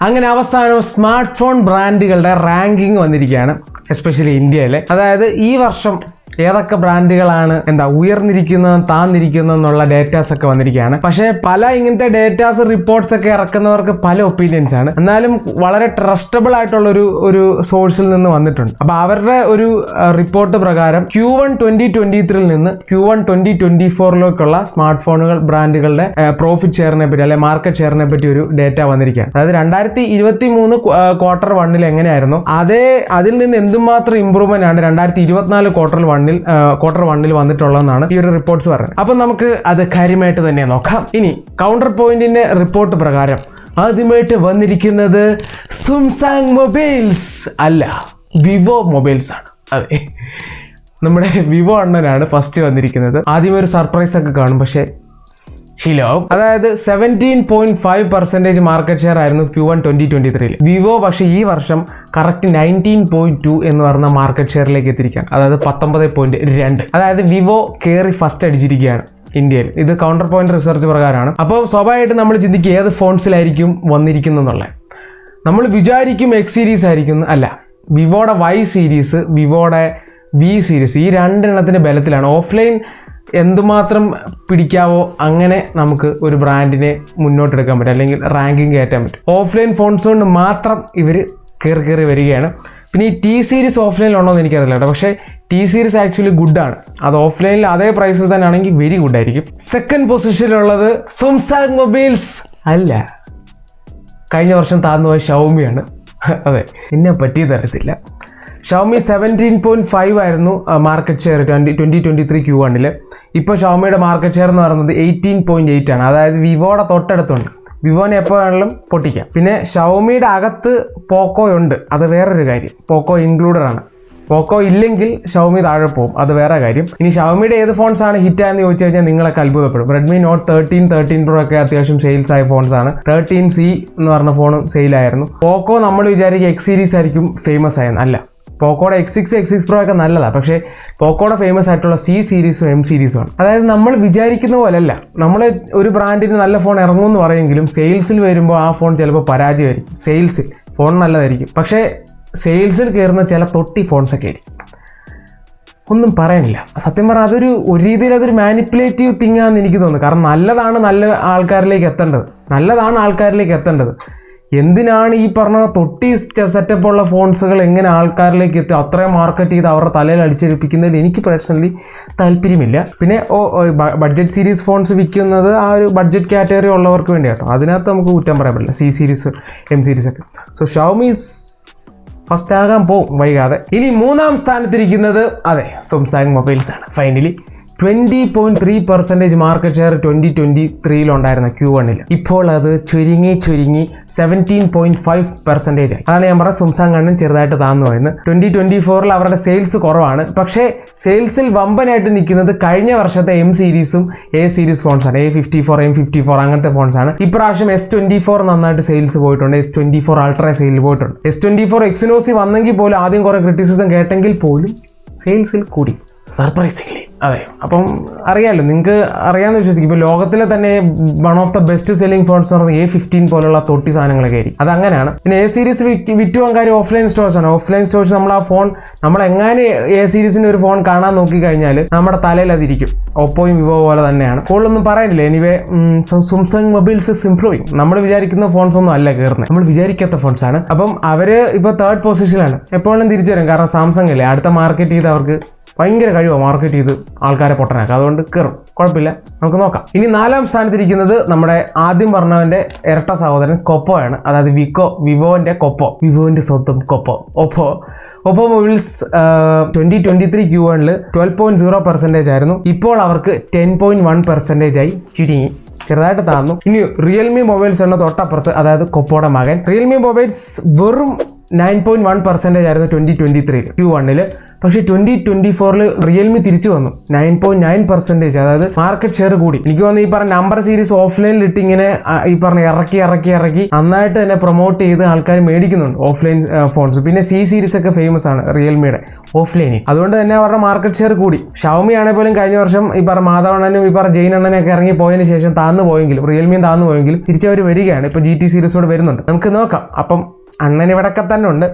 അങ്ങനെ അവസാനം smart phone ബ്രാൻഡുകളുടെ റാങ്കിങ് വന്നിരിക്കുകയാണ്, എസ്പെഷ്യലി ഇന്ത്യയിലെ. അതായത് ഈ വർഷം ഏതൊക്കെ ബ്രാൻഡുകളാണ് ഉയർന്നിരിക്കുന്നതും താന്നിരിക്കുന്നതെന്നുള്ള ഡേറ്റാസ് ഒക്കെ വന്നിരിക്കുകയാണ്. പക്ഷേ പല ഇങ്ങനത്തെ ഡേറ്റാസ് റിപ്പോർട്ട്സ് ഒക്കെ ഇറക്കുന്നവർക്ക് പല ഒപ്പീനിയൻസ് ആണ്. എന്നാലും വളരെ ട്രസ്റ്റബിൾ ആയിട്ടുള്ള ഒരു സോഴ്സിൽ നിന്ന് വന്നിട്ടുണ്ട്. അപ്പൊ അവരുടെ ഒരു റിപ്പോർട്ട് പ്രകാരം Q1 2023 നിന്ന് Q1 2024 സ്മാർട്ട് ഫോണുകൾ ബ്രാൻഡുകളുടെ പ്രോഫിറ്റ് ഷെയറിനെ പറ്റി അല്ലെങ്കിൽ മാർക്കറ്റ് ഷെയറിനെ പറ്റി ഒരു ഡേറ്റ വന്നിരിക്കുകയാണ്. അതായത് 2023 ക്വാർട്ടർ 1 എങ്ങനെയായിരുന്നു അതിൽ നിന്ന് എന്തുമാത്രം ഇമ്പ്രൂവ്മെന്റ് ആണ് 2024 ക്വാർട്ടർ 1 വന്നിട്ടുള്ളതെന്നാണ് ഈ ഒരു റിപ്പോർട്ട്സ് പറയുന്നത്. അപ്പൊ നമുക്ക് അത് കാര്യമായിട്ട് തന്നെ നോക്കാം. ഇനി കൗണ്ടർ പോയിന്റിന്റെ റിപ്പോർട്ട് പ്രകാരം ആദ്യമായിട്ട് വന്നിരിക്കുന്നത് സാംസങ് മൊബൈൽസ് അല്ല, വിവോ മൊബൈൽസ് ആണ്. അതെ, നമ്മുടെ വിവോ അണ്ണനാണ് ഫസ്റ്റ് വന്നിരിക്കുന്നത്. ആദ്യം ഒരു സർപ്രൈസ് ഒക്കെ കാണും, പക്ഷേ അതായത് 17.5% മാർക്കറ്റ് ഷെയർ ആയിരുന്നു Q1 2023. വിവോ പക്ഷെ ഈ വർഷം കറക്റ്റ് 19.2 എന്ന് പറഞ്ഞ മാർക്കറ്റ് ഷെയറിലേക്ക് എത്തിയിരിക്കുകയാണ്. അതായത് 19.2. അതായത് വിവോ കയറി ഫസ്റ്റ് അടിച്ചിരിക്കുകയാണ് ഇന്ത്യയിൽ. ഇത് കൗണ്ടർ പോയിന്റ് റിസർച്ച് പ്രകാരമാണ്. അപ്പോൾ സ്വാഭാവികമായിട്ട് നമ്മൾ ചിന്തിക്കുക ഏത് ഫോൺസിലായിരിക്കും വന്നിരിക്കുന്നുള്ളത്. നമ്മൾ വിചാരിക്കും X സീരീസ് ആയിരിക്കും, അല്ല, വിവോയുടെ Y സീരീസ്, വിവോയുടെ V സീരീസ്, ഈ രണ്ടെണ്ണത്തിന്റെ ബലത്തിലാണ് ഓഫ്ലൈൻ എന്തുമാത്രം പിടിക്കാവോ അങ്ങനെ നമുക്ക് ഒരു ബ്രാൻഡിനെ മുന്നോട്ടെടുക്കാൻ പറ്റും, അല്ലെങ്കിൽ റാങ്കിങ് കയറ്റാൻ പറ്റും. ഓഫ്ലൈൻ ഫോൺസ് കൊണ്ട് മാത്രം ഇവർ കയറി വരികയാണ്. പിന്നെ ഈ T സീരീസ് ഓഫ്ലൈനിൽ ഉണ്ടോ എന്ന് എനിക്കറിയില്ല കേട്ടോ, പക്ഷേ T സീരീസ് ആക്ച്വലി ഗുഡാണ്. അത് ഓഫ്ലൈനിൽ അതേ പ്രൈസിൽ തന്നെ ആണെങ്കിൽ വെരി ഗുഡ് ആയിരിക്കും. സെക്കൻഡ് പൊസിഷനിലുള്ളത് സാംസങ് മൊബൈൽസ് അല്ല, കഴിഞ്ഞ വർഷം താഴ്ന്നുപോയ ഷവോമിയാണ്. അതെ, എന്നെ പറ്റി തരത്തില്ല. ഷവോമി 17.5 ആയിരുന്നു മാർക്കറ്റ് ഷെയർ 2023 Q1. ഇപ്പോൾ ഷവോമിയുടെ മാർക്കറ്റ് ഷെയർ എന്ന് പറയുന്നത് 18.8 ആണ്. അതായത് വിവോയുടെ തൊട്ടടുത്തുണ്ട്. വിവോനെ എപ്പോൾ വേണമെങ്കിലും പൊട്ടിക്കാം. പിന്നെ ഷവോമിയുടെ അകത്ത് പോക്കോ ഉണ്ട്, അത് വേറൊരു കാര്യം. പോക്കോ ഇൻക്ലൂഡഡ് ആണ്. പോക്കോ ഇല്ലെങ്കിൽ ഷവോമി താഴെ പോകും, അത് വേറെ കാര്യം. ഇനി ഷവോമിയുടെ ഏത് ഫോൺസ് ആണ് ഹിറ്റാന്ന് ചോദിച്ചു കഴിഞ്ഞാൽ നിങ്ങളൊക്കെ അത്ഭുതപ്പെടും. റെഡ്മി നോട്ട് 13 Pro ഒക്കെ അത്യാവശ്യം സെയിൽസ് ആയ ഫോൺസ് ആണ്. 13C എന്ന് പറഞ്ഞ ഫോണും സെയിലായിരുന്നു. പോക്കോ നമ്മൾ വിചാരിക്കുക X സീരീസ് ആയിരിക്കും ഫേമസ് ആയെന്ന്, അല്ല. പോക്കോയുടെ X6 Pro ഒക്കെ നല്ലതാണ്, പക്ഷേ പോക്കോയുടെ ഫേമസ് ആയിട്ടുള്ള C സീരീസും M സീരീസും ആണ്. അതായത് നമ്മൾ വിചാരിക്കുന്ന പോലെയല്ല. നമ്മൾ ഒരു ബ്രാൻഡിന് നല്ല ഫോൺ ഇറങ്ങുമെന്ന് പറയുമെങ്കിലും സെയിൽസിൽ വരുമ്പോൾ ആ ഫോൺ ചിലപ്പോൾ പരാജയമായിരിക്കും. സെയിൽസിൽ ഫോൺ നല്ലതായിരിക്കും, പക്ഷേ സെയിൽസിൽ കയറുന്ന ചില തൊട്ടി ഫോൺസൊക്കെ ആയിരിക്കും. ഒന്നും പറയാനില്ല. സത്യം പറഞ്ഞാൽ ഒരു രീതിയിൽ അതൊരു മാനിപ്പുലേറ്റീവ് തിങ് ആണെന്ന് എനിക്ക് തോന്നുന്നു. കാരണം നല്ല ആൾക്കാരിലേക്ക് എത്തേണ്ടത്. എന്തിനാണ് ഈ പറഞ്ഞ തൊട്ടി സെറ്റപ്പുള്ള ഫോൺസുകൾ എങ്ങനെ ആൾക്കാരിലേക്ക് എത്തി അത്രയും മാർക്കറ്റ് ചെയ്ത് അവരുടെ തലയിൽ അടിച്ചെടുപ്പിക്കുന്നതിൽ എനിക്ക് പേഴ്സണലി താല്പര്യമില്ല. പിന്നെ ബഡ്ജറ്റ് സീരീസ് ഫോൺസ് വിൽക്കുന്നത് ആ ഒരു ബഡ്ജറ്റ് കാറ്റഗറി ഉള്ളവർക്ക് വേണ്ടി കേട്ടോ. അതിനകത്ത് നമുക്ക് കുറ്റം പറയാൻ പറ്റില്ല. C സീരീസ് M സീരീസ് ഒക്കെ. സോ ഷവോമി ഫസ്റ്റ് ആകാൻ പോകും വൈകാതെ. ഇനി മൂന്നാം സ്ഥാനത്തിരിക്കുന്നത് അതെ സാംസങ് മൊബൈൽസ് ആണ്. ഫൈനലി 20.3% മാർക്കറ്റ് ഷെയർ 2023 ഉണ്ടായിരുന്ന Q1. ഇപ്പോൾ അത് ചുരുങ്ങി 17.5% ആയി. അതാണ് ഞാൻ പറഞ്ഞ സാംസങ് കണ്ണും ചെറുതായിട്ട് താന്നു പോയെന്ന്. 2024 അവരുടെ സെയിൽസ് കുറവാണ്, പക്ഷേ സെയിൽസിൽ വമ്പനായിട്ട് നിൽക്കുന്നത് കഴിഞ്ഞ വർഷത്തെ M സീരീസും A സീരീസ് ഫോൺസാണ്. A54 M54 അങ്ങനത്തെ ഫോൺസാണ്. ഇപ്രാവശ്യം S24 നന്നായിട്ട് സെയിൽസ് പോയിട്ടുണ്ട്. S24 അൾട്രാ സെയിൽ പോയിട്ടുണ്ട്. S24 എക്സിനോസി വന്നെങ്കിൽ പോലും ആദ്യം കുറെ ക്രിറ്റിസിസം കേട്ടെങ്കിൽ പോലും സെയിൽസിൽ കൂടി, സർപ്രൈസിംഗ്ലി. അതെ, അപ്പം അറിയാമല്ലോ, നിങ്ങൾക്ക് അറിയാമെന്ന് വിശ്വസിക്കും. ഇപ്പോൾ ലോകത്തിലെ തന്നെ one of the best selling phones എന്ന് പറഞ്ഞാൽ A15 പോലുള്ള തൊട്ടി സാധനങ്ങളൊക്കെ ആയിരിക്കും. അത് അങ്ങനെയാണ്. പിന്നെ A സീരീസ് വിറ്റുവാൻ കാര്യം ഓഫ്ലൈൻ സ്റ്റോഴ്സ് ആണ്. ഓഫ്ലൈൻ സ്റ്റോഴ്സ് നമ്മളെങ്ങനെ A സീരീസിന്റെ ഒരു ഫോൺ കാണാൻ നോക്കിക്കഴിഞ്ഞാൽ നമ്മുടെ തലയിൽ അതിരിക്കും. ഓപ്പോയും വിവോ പോലെ തന്നെയാണ്. കൂടുതലൊന്നും പറയാനില്ല. Anyway Samsung mobiles is improving. നമ്മൾ വിചാരിക്കുന്ന ഫോൺസ് ഒന്നും അല്ല കയറുന്നത്, നമ്മൾ വിചാരിക്കാത്ത ഫോൺസ് ആണ്. അപ്പം അവര് ഇപ്പോൾ 3rd പൊസിഷനിലാണ്. എപ്പോഴും തിരിച്ചു വരും, കാരണം സാംസങ് അല്ലേ അടുത്ത മാർക്കറ്റ് ചെയ്ത് അവർക്ക് ഭയങ്കര കഴിവാണ് മാർക്കറ്റ് ചെയ്ത് ആൾക്കാരെ പൊട്ടനാക്കുക. അതുകൊണ്ട് കയറും, കുഴപ്പമില്ല, നമുക്ക് നോക്കാം. ഇനി 4ാം സ്ഥാനത്തിരിക്കുന്നത് നമ്മുടെ ആദ്യം പറഞ്ഞവന്റെ ഇരട്ട സഹോദരൻ കൊപ്പോയാണ്. അതായത് വിവോന്റെ കൊപ്പോ, വിവോന്റെ സ്വന്തം കൊപ്പോ, ഒപ്പോ മൊബൈൽസ് 2023 Q1 12.0% ആയിരുന്നു. ഇപ്പോൾ അവർക്ക് 10.1% ആയി ചുരുങ്ങി, ചെറുതായിട്ട് താന്നു. ഇനി റിയൽമി മൊബൈൽസ് എന്ന തൊട്ടപ്പുറത്ത്, അതായത് കൊപ്പോയുടെ മകൻ റിയൽമി മൊബൈൽസ് വെറും 9.1% ആയിരുന്നു 2023 Q1. പക്ഷേ 2024 റിയൽമി തിരിച്ചു വന്നു 9.9%, അതായത് മാർക്കറ്റ് ഷെയർ കൂടി. എനിക്ക് തോന്നുന്നു ഈ പറഞ്ഞ നമ്പർ സീരീസ് ഓഫ്ലൈനിൽ ഇട്ട് ഇങ്ങനെ ഈ പറഞ്ഞ ഇറക്കി നന്നായിട്ട് തന്നെ പ്രൊമോട്ട് ചെയ്ത് ആൾക്കാർ മേടിക്കുന്നുണ്ട് ഓഫ്ലൈൻ ഫോൺസ്. പിന്നെ സി സീരീസ് ഒക്കെ ഫേമസ് ആണ് റിയൽമിയുടെ ഓഫ്ലൈനിൽ, അതുകൊണ്ട് തന്നെ അവരുടെ മാർക്കറ്റ് ഷെയർ കൂടി. ഷവമി ആണെങ്കിൽ പോലും കഴിഞ്ഞ വർഷം ഈ പറഞ്ഞ മാധവണ്ണനും ഈ പറഞ്ഞ ജെയിൻ അണ്ണനൊക്കെ ഇറങ്ങി പോയതിനു ശേഷം താന്നു പോയെങ്കിലും റിയൽമിയും താന്നു പോയെങ്കിലും തിരിച്ചവർ വരികയാണ്. ഇപ്പോൾ GT സീരീസോട് വരുന്നുണ്ട്, നമുക്ക് നോക്കാം. അപ്പം അണ്ണൻ ഇവിടെയൊക്കെ തന്നെ ഉണ്ട്.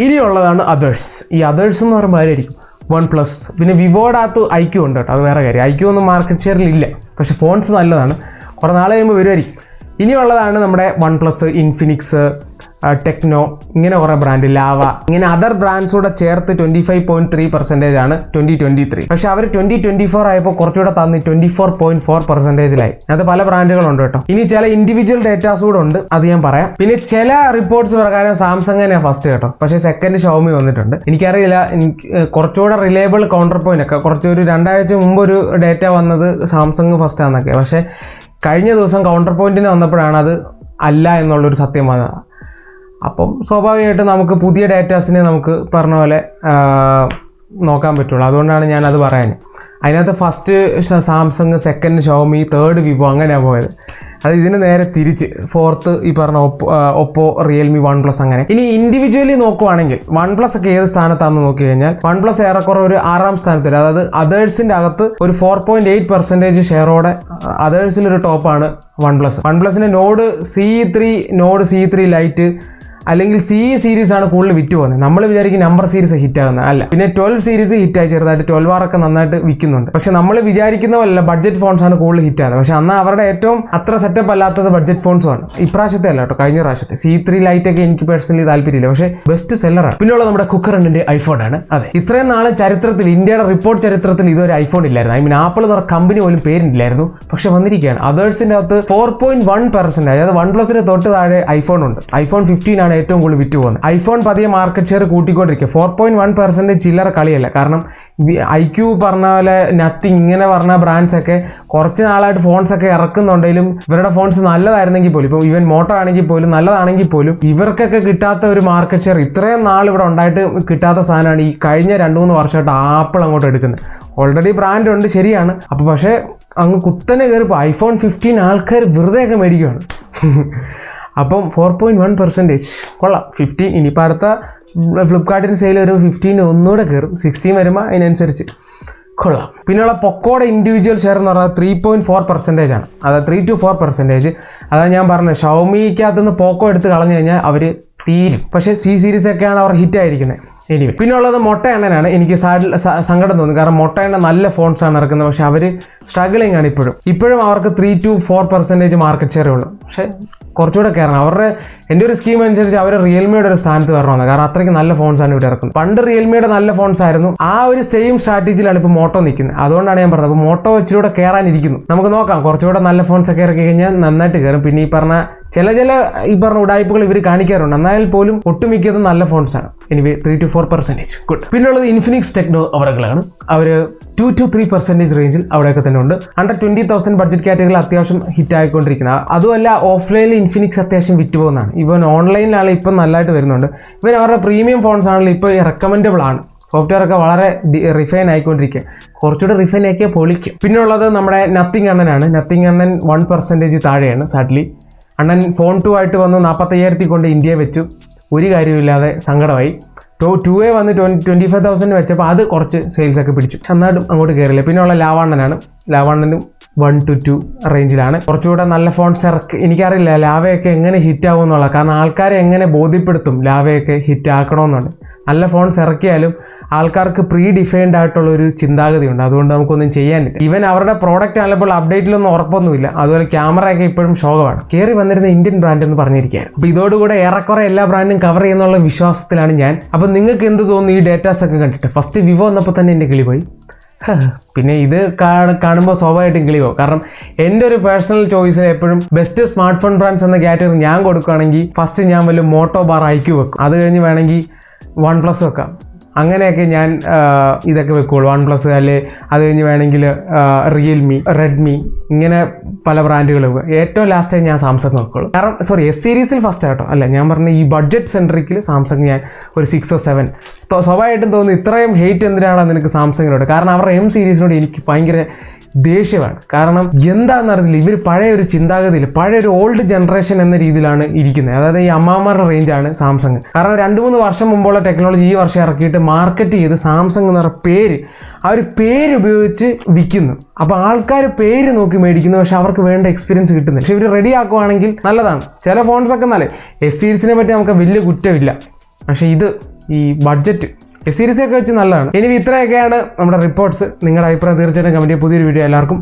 ഇനിയുള്ളതാണ് അതേഴ്സ്. ഈ അതേഴ്സ് എന്ന് പറയുമ്പോൾ ആരായിരിക്കും? OnePlus, പിന്നെ വിവോയുടെ അകത്ത് IQ ഉണ്ട് കേട്ടോ, അത് വേറെ കാര്യം. IQ ഒന്നും മാർക്കറ്റ് ഷെയറിൽ ഇല്ല, പക്ഷേ ഫോൺസ് നല്ലതാണ്, കുറേ നാളെ കഴിയുമ്പോൾ വരുമായിരിക്കും. ഇനിയുള്ളതാണ് നമ്മുടെ OnePlus, ഇൻഫിനിക്സ്, ടെക്നോ, ഇങ്ങനെ കുറേ ബ്രാൻഡ്, ലാവ, ഇങ്ങനെ അതർ ബ്രാൻഡ്സൂടെ ചേർത്ത് 25.3% ആണ് 2023. പക്ഷെ അവർ 2024 ആയപ്പോൾ കുറച്ചുകൂടെ തന്നി 24.4%. അത് പല ബ്രാൻഡുകളുണ്ട് കേട്ടോ. ഇനി ചില ഇൻഡിവിജ്വൽ ഡേറ്റാസ് കൂടെ ഉണ്ട്, അത് ഞാൻ പറയാം. പിന്നെ ചില റിപ്പോർട്ട്സ് പ്രകാരം സാംസങ് തന്നെയാണ് ഫസ്റ്റ് കേട്ടോ, പക്ഷേ സെക്കൻഡ് ഷവമി വന്നിട്ടുണ്ട്. എനിക്കറിയില്ല, കുറച്ചുകൂടെ റിലയബിൾ കൗണ്ടർ പോയിന്റ് ഒക്കെ കുറച്ചൊരു 2 ആഴ്ച മുമ്പ് ഒരു ഡേറ്റ വന്നത് സാംസങ് ഫസ്റ്റ് ആണെന്നൊക്കെ, പക്ഷേ കഴിഞ്ഞ ദിവസം കൗണ്ടർ പോയിന്റിന് വന്നപ്പോഴാണ് അത് അല്ല എന്നുള്ളൊരു സത്യം വന്നത്. അപ്പം സ്വാഭാവികമായിട്ടും നമുക്ക് പുതിയ ഡേറ്റാസിനെ നമുക്ക് പറഞ്ഞ പോലെ നോക്കാൻ പറ്റുള്ളൂ. അതുകൊണ്ടാണ് ഞാനത് പറയാൻ. അതിനകത്ത് first Samsung, second Xiaomi, third Vivo, അങ്ങനെയാണ് പോയത്. അത് ഇതിന് നേരെ തിരിച്ച് ഫോർത്ത് ഈ പറഞ്ഞ ഒപ്പോ, റിയൽമി, OnePlus അങ്ങനെ. ഇനി ഇൻഡിവിജ്വലി നോക്കുവാണെങ്കിൽ OnePlus ഒക്കെ ഏത് സ്ഥാനത്താണെന്ന് നോക്കി കഴിഞ്ഞാൽ OnePlus ഏറെക്കുറെ ഒരു 6ാം സ്ഥാനത്ത് വരും. അതായത് അതേഴ്സിൻ്റെ അകത്ത് ഒരു 4.8% ഷെയറോടെ അതേഴ്സിലൊരു ടോപ്പാണ് OnePlus. OnePlusന്റെ നോഡ് C3 ലൈറ്റ് അല്ലെങ്കിൽ CE സീരീസ് ആണ് കൂടുതൽ വിറ്റ് പോകുന്നത്. നമ്മൾ വിചാരിക്കും നമ്പർ സീരീസ് ഹിറ്റ് ആകുന്നത്, അല്ല. പിന്നെ 12 സീരീസ് ഹിറ്റായി, ചെറുതായിട്ട് 12R ഒക്കെ നന്നായിട്ട് വിൽക്കുന്നുണ്ട്. പക്ഷെ നമ്മൾ വിചാരിക്കുന്ന പോലല്ല, ബഡ്ജറ്റ് ഫോൺസ് ആണ് കൂടുതൽ ഹിറ്റ് ആകുന്നത്. പക്ഷെ അന്ന് അവരുടെ ഏറ്റവും അത്ര സെറ്റപ്പ് അല്ലാത്തത് ബഡ്ജറ്റ് ഫോൺസും ആണ്. ഇപ്രാവശ്യത്തെ അല്ല കേട്ടോ, കഴിഞ്ഞ പ്രാവശ്യത്തെ C3 ലൈറ്റ് ഒക്കെ എനിക്ക് പേഴ്സണലി താല്പര്യമില്ല, പക്ഷേ ബെസ്റ്റ് സെല്ലറാണ്. പിന്നെയുള്ള നമ്മുടെ കുക്കറിന്റെ ഐഫോൺ ആണ്. അതെ, ഇത്രയും നാളെ ചരിത്രത്തിൽ, ഇന്ത്യയുടെ റിപ്പോർട്ട് ചരിത്രത്തിൽ ഇതൊരു ഐഫോൺ ഇല്ലായിരുന്നു. ഐ മീൻ ആപ്പിൾ എന്ന് പറഞ്ഞ കമ്പനി പോലും പേരില്ലായിരുന്നു, പക്ഷെ വന്നിരിക്കുകയാണ്. അതേഴ്സിന്റെ അകത്ത് 4.1%, അതായത് OnePlusന്റെ തൊട്ട് താഴെ ഐഫോൺ ഉണ്ട്. iPhone 15 ആണ് ഏറ്റവും കൂടുതൽ വിറ്റ് പോകുന്നത്. ഐഫോൺ പതിയെ മാർക്കറ്റ് ഷെയർ കൂട്ടിക്കൊണ്ടിരിക്കുക. 4.1% ചില്ലറ കളിയല്ല. കാരണം IQ പറഞ്ഞ പോലെ, നത്തിങ്, ഇങ്ങനെ പറഞ്ഞ ബ്രാൻഡ്സ് ഒക്കെ കുറച്ച് നാളായിട്ട് ഫോൺസ് ഒക്കെ ഇറക്കുന്നുണ്ടെങ്കിലും ഇവരുടെ ഫോൺസ് നല്ലതായിരുന്നെങ്കിൽ പോലും, ഇപ്പോൾ ഈവൻ മോട്ടോ ആണെങ്കിൽ പോലും നല്ലതാണെങ്കിൽ പോലും ഇവർക്കൊക്കെ കിട്ടാത്ത ഒരു മാർക്കറ്റ് ഷെയർ ഇത്രയും നാൾ ഇവിടെ ഉണ്ടായിട്ട് കിട്ടാത്ത സാധനമാണ് ഈ കഴിഞ്ഞ 2-3 വർഷമായിട്ട് ആപ്പിൾ അങ്ങോട്ട് എടുക്കുന്നത്. ഓൾറെഡി ബ്രാൻഡ് ഉണ്ട്, ശരിയാണ്. അപ്പോൾ പക്ഷേ അങ്ങ് കുത്തനെ കയറിപ്പോൾ iPhone 15 ആൾക്കാർ വെറുതെയൊക്കെ മേടിക്കുകയാണ്. അപ്പം 4.1% കൊള്ളാം. 15 ഇനിയിപ്പോൾ അടുത്ത ഫ്ലിപ്കാർട്ടിന് സെയിൽ വരുമ്പോൾ 15 ഒന്നുകൂടെ കയറും. 16 വരുമ്പോൾ അതിനനുസരിച്ച് കൊള്ളാം. പിന്നെയുള്ള പൊക്കോടെ ഇൻഡിവിജ്വൽ ഷെയർ എന്ന് പറഞ്ഞാൽ 3.4% ആണ്. അതായത് 3 to 4%. അതാണ് ഞാൻ പറഞ്ഞത്, ഷവമിക്കകത്തുനിന്ന് പോക്കോ എടുത്ത് കളഞ്ഞു കഴിഞ്ഞാൽ അവർ തീരും. പക്ഷേ C സീരീസ് ഒക്കെയാണ് അവർ ഹിറ്റായിരിക്കുന്നത്. എനിവേ, പിന്നെ ഉള്ളത് മൊട്ട എണ്ണനാണ്. എനിക്ക് സങ്കടം തോന്നുന്നു, കാരണം മൊട്ട എണ്ണ നല്ല ഫോൺസാണ് ഇറക്കുന്നത്, പക്ഷെ അവർ സ്ട്രഗിളിംഗ് ആണ് ഇപ്പോഴും അവർക്ക് 3 to 4% മാർക്കറ്റ് ഷെയറേ ഉള്ളൂ. പക്ഷേ കുറച്ചുകൂടെ കയറണം. അവരുടെ എൻ്റെ ഒരു സ്കീം അനുസരിച്ച് അവർ റിയൽമിയുടെ ഒരു സ്ഥാനത്ത് വരണമെന്ന്, കാരണം അത്രയ്ക്ക് നല്ല ഫോൺസാണ് ഇവിടെ ഇറക്കുന്നത്. പണ്ട് റിയൽമിയുടെ നല്ല ഫോൺസ് ആയിരുന്നു, ആ ഒരു സെയിം സ്ട്രാറ്റജിയിലാണ് ഇപ്പോൾ മോട്ടോ നിൽക്കുന്നത്. അതുകൊണ്ടാണ് ഞാൻ പറഞ്ഞത്, അപ്പോൾ മോട്ടോ ഇച്ചിരൂടെ കയറാനിരിക്കുന്നു. നമുക്ക് നോക്കാം, കുറച്ചുകൂടെ നല്ല ഫോൺസ് ഒക്കെ ഇറക്കി കഴിഞ്ഞാൽ നന്നായിട്ട് കയറും. പിന്നെ ഈ പറഞ്ഞ ചില ഈ പറഞ്ഞ ഉടായ്പകൾ ഇവർ കാണിക്കാറുണ്ട്, എന്നാൽ പോലും ഒട്ടുമിക്കത് നല്ല ഫോൺസാണ്. Anyway 3 to 4% good. പിന്നുള്ളത് ഇൻഫിനിക്സ് ടെക്നോ അവറുകളാണ്. അവർ 2 to 3% റേഞ്ചിൽ അവിടെയൊക്കെ തന്നെ ഉണ്ട്. അണ്ടർ 20,000 ബഡ്ജറ്റ് കാറ്റഗറിയിൽ അത്യാവശ്യം ഹിറ്റ് ആയിക്കൊണ്ടിരിക്കുന്നത്. അതുമല്ല, ഓഫ്ലൈനിൽ ഇൻഫിനിക്സ് അത്യാവശ്യം വിറ്റ് പോകുന്നതാണ്. ഇവൻ ഓൺലൈനിലാണ് ഇപ്പം നല്ലതായിട്ട് വരുന്നുണ്ട്. ഇവൻ അവരുടെ പ്രീമിയം ഫോൺസ് ആണെങ്കിൽ ഇപ്പോൾ റെക്കമെൻഡബിൾ ആണ്. സോഫ്റ്റ്വെയർ ഒക്കെ വളരെ റിഫൈൻ ആയിക്കൊണ്ടിരിക്കുക, കുറച്ചുകൂടെ റിഫൈൻ ആക്കിയാൽ പൊളിക്കും. പിന്നുള്ളത് നമ്മുടെ നത്തിങ് അണ്ണനാണ്. നത്തിങ് അണ്ണൻ 1% താഴെയാണ്. സാഡ്ലി അണ്ണൻ ഫോൺ 2 ആയിട്ട് വന്ന് 45,000 കൊണ്ട് ഇന്ത്യയെ വെച്ചു, ഒരു കാര്യമില്ലാതെ സങ്കടമായി. 2A വന്ന് 25,000 വെച്ചപ്പോൾ അത് കുറച്ച് സെയിൽസ് ഒക്കെ പിടിച്ചു, എന്നാലും അങ്ങോട്ട് കയറില്ല. പിന്നെയുള്ള ലാവാണ്ണനാണ്. ലാവാണ്ണനും 1 to 2 റേഞ്ചിലാണ്. കുറച്ചുകൂടെ നല്ല ഫോൺസ് ഇറക്കി. എനിക്കറിയില്ല ലാവയൊക്കെ എങ്ങനെ ഹിറ്റ് ആവും എന്നുള്ളത്, കാരണം ആൾക്കാരെ എങ്ങനെ ബോധ്യപ്പെടുത്തും ലാവയൊക്കെ ഹിറ്റ് ആക്കണമെന്നുണ്ട്. നല്ല ഫോൺസ് ഇറക്കിയാലും ആൾക്കാർക്ക് പ്രീ ഡിഫൈൻഡ് ആയിട്ടുള്ള ഒരു ചിന്താഗതി ഉണ്ട്, അതുകൊണ്ട് നമുക്കൊന്നും ചെയ്യാനില്ല. ഈവൻ അവരുടെ പ്രോഡക്റ്റ് ആണപ്പോൾ അപ്ഡേറ്റിലൊന്നും ഉറപ്പൊന്നുമില്ല. അതുപോലെ ക്യാമറയൊക്കെ ഇപ്പോഴും ശോകമാണ്. കയറി വന്നിരുന്ന ഇന്ത്യൻ ബ്രാൻഡ് എന്ന് പറഞ്ഞിരിക്കുകയാണ്. അപ്പോൾ ഇതോടുകൂടെ ഏറെക്കുറെ എല്ലാ ബ്രാൻഡും കവർ ചെയ്യുന്നുള്ള വിശ്വാസത്തിലാണ് ഞാൻ. അപ്പോൾ നിങ്ങൾക്ക് എന്ത് തോന്നുന്നു ഈ ഡേറ്റാസ് ഒക്കെ കണ്ടിട്ട്? ഫസ്റ്റ് വിവോ വന്നപ്പോൾ തന്നെ എൻ്റെ കിളി പോയി. പിന്നെ ഇത് കാണുമ്പോൾ സ്വാഭാവികമായിട്ടും കിളി പോകും. കാരണം എൻ്റെ ഒരു പേഴ്സണൽ ചോയ്സ് എപ്പോഴും ബെസ്റ്റ് സ്മാർട്ട് ഫോൺ ബ്രാൻഡ്സ് എന്ന കാറ്റഗറി ഞാൻ കൊടുക്കുകയാണെങ്കിൽ ഫസ്റ്റ് ഞാൻ വല്ല മോട്ടോ IQ വെക്കും. അത് കഴിഞ്ഞ് വേണമെങ്കിൽ OnePlus വെക്കാം. അങ്ങനെയൊക്കെ ഞാൻ ഇതൊക്കെ വെക്കുള്ളൂ. OnePlus അല്ലെ അത് കഴിഞ്ഞ് വേണമെങ്കിൽ റിയൽമി, റെഡ്മി, ഇങ്ങനെ പല ബ്രാൻഡുകൾ വെക്കും. ഏറ്റവും ലാസ്റ്റ് ഞാൻ സാംസങ് വെക്കുള്ളൂ. കാരണം എസ് സീരീസിൽ ഫസ്റ്റ് ആട്ടോ, അല്ല ഞാൻ പറഞ്ഞ ഈ ബഡ്ജറ്റ് സെൻട്രിക്കിൽ സാംസങ് ഞാൻ ഒരു 6 or 7. സ്വാഭാവികമായിട്ടും തോന്നുന്നു ഇത്രയും ഹെയ്റ്റ് എന്തിനാണ് നിനക്ക് സാംസങ്ങിനോട്. കാരണം അവരുടെ M സീരീസിനോട് എനിക്ക് ഭയങ്കര ദേഷ്യമാണ്. കാരണം എന്താണെന്ന് അറിയില്ല, ഇവർ പഴയ ഒരു ചിന്താഗതിയിൽ പഴയ ഒരു ഓൾഡ് ജനറേഷൻ എന്ന രീതിയിലാണ് ഇരിക്കുന്നത്. അതായത് ഈ അമ്മാമാരുടെ റേഞ്ചാണ് സാംസങ്. കാരണം 2-3 വർഷം മുമ്പുള്ള ടെക്നോളജി ഈ വർഷം ഇറക്കിയിട്ട് മാർക്കറ്റ് ചെയ്ത് സാംസങ് എന്ന് പറഞ്ഞ പേര്, ആ ഒരു പേര് ഉപയോഗിച്ച് വിൽക്കുന്നു. അപ്പോൾ ആൾക്കാർ പേര് നോക്കി മേടിക്കുന്നു, പക്ഷെ അവർക്ക് വേണ്ട എക്സ്പീരിയൻസ് കിട്ടുന്നില്ല. പക്ഷെ ഇവർ റെഡി ആക്കുവാണെങ്കിൽ നല്ലതാണ്. ചില ഫോൺസൊക്കെ നല്ല S സീരീസിനെ പറ്റി നമുക്ക് വലിയ കുറ്റമില്ല, പക്ഷേ ഇത് ഈ ബഡ്ജറ്റ് S സീരീസൊക്കെ വെച്ച് നല്ലതാണ്. ഇനി ഇത്രയൊക്കെയാണ് നമ്മുടെ റിപ്പോർട്ട്സ്. നിങ്ങളുടെ അഭിപ്രായം തീർച്ചയായിട്ടും കമൻറ്റ് ചെയ്യുക. പുതിയൊരു വീഡിയോ എല്ലാവർക്കും